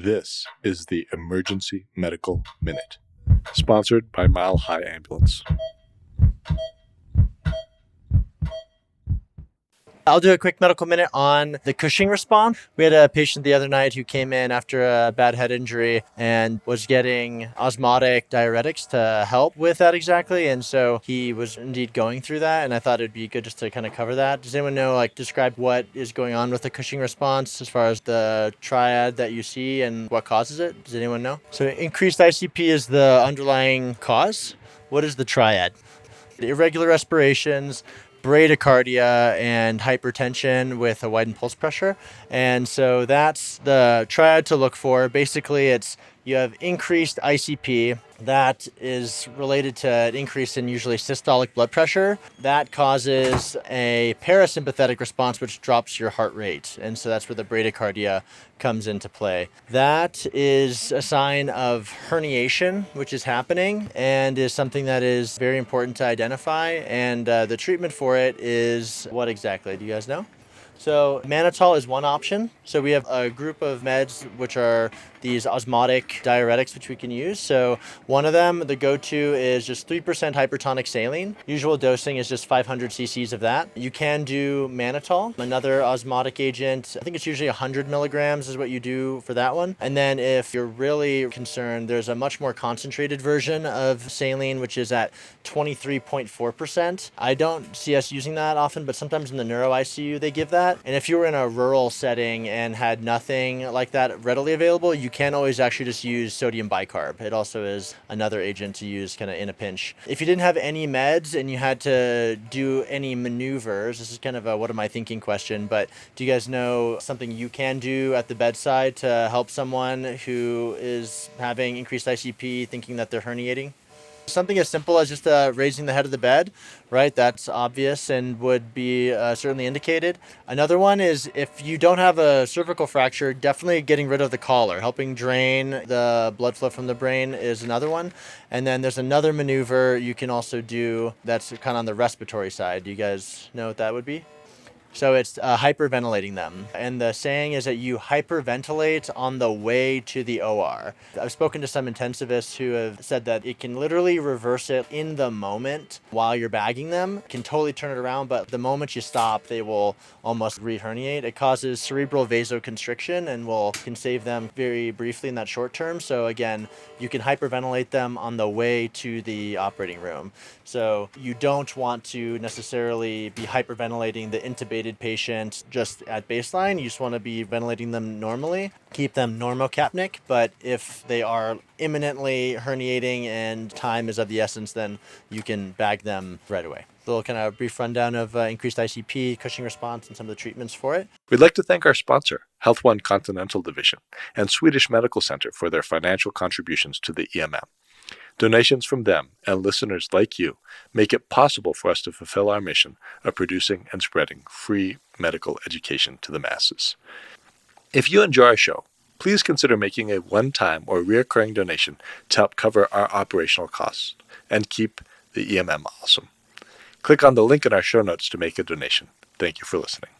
This is the Emergency Medical Minute, sponsored by Mile High Ambulance. I'll do a quick medical minute on the Cushing response. We had a patient the other night who came in after a bad head injury and was getting osmotic diuretics to help with that exactly. And so he was indeed going through that. And I thought it'd be good just to kind of cover that. Does anyone know, describe what is going on with the Cushing response as far as the triad that you see and what causes it? Does anyone know? So increased ICP is the underlying cause. What is the triad? Irregular respirations, bradycardia, and hypertension with a widened pulse pressure. And so that's the triad to look for. Basically, you have increased ICP that is related to an increase in usually systolic blood pressure. That causes a parasympathetic response, which drops your heart rate. And so that's where the bradycardia comes into play. That is a sign of herniation, which is happening and is something that is very important to identify. And the treatment for it is what exactly? Do you guys know? So Mannitol is one option. So we have a group of meds which are these osmotic diuretics which we can use. So one of them, the go-to, is just 3% hypertonic saline. Usual dosing is just 500 cc's of that. You can do Mannitol, another osmotic agent. I think it's usually 100 milligrams is what you do for that one. And then if you're really concerned, there's a much more concentrated version of saline, which is at 23.4%. I don't see us using that often, but sometimes in the neuro ICU they give that. And if you were in a rural setting and had nothing like that readily available, you can always actually just use sodium bicarb. It also is another agent to use kind of in a pinch. If you didn't have any meds and you had to do any maneuvers, this is kind of a what am I thinking question, but do you guys know something you can do at the bedside to help someone who is having increased ICP thinking that they're herniating? Something as simple as just raising the head of the bed, right? That's obvious and would be certainly indicated. Another one is if you don't have a cervical fracture, definitely getting rid of the collar. Helping drain the blood flow from the brain is another one. And then there's another maneuver you can also do that's kind of on the respiratory side. Do you guys know what that would be? So it's hyperventilating them. And the saying is that you hyperventilate on the way to the OR. I've spoken to some intensivists who have said that it can literally reverse it in the moment while you're bagging them. It can totally turn it around, but the moment you stop, they will almost re-herniate. It causes cerebral vasoconstriction and can save them very briefly in that short term. So again, you can hyperventilate them on the way to the operating room. So you don't want to necessarily be hyperventilating the intubated patient just at baseline. You just want to be ventilating them normally, keep them normocapnic. But if they are imminently herniating and time is of the essence, then you can bag them right away. A little kind of brief rundown of increased ICP, Cushing response, and some of the treatments for it. We'd like to thank our sponsor, Health One Continental Division, and Swedish Medical Center for their financial contributions to the EMM. Donations from them and listeners like you make it possible for us to fulfill our mission of producing and spreading free medical education to the masses. If you enjoy our show, please consider making a one-time or recurring donation to help cover our operational costs and keep the EMM awesome. Click on the link in our show notes to make a donation. Thank you for listening.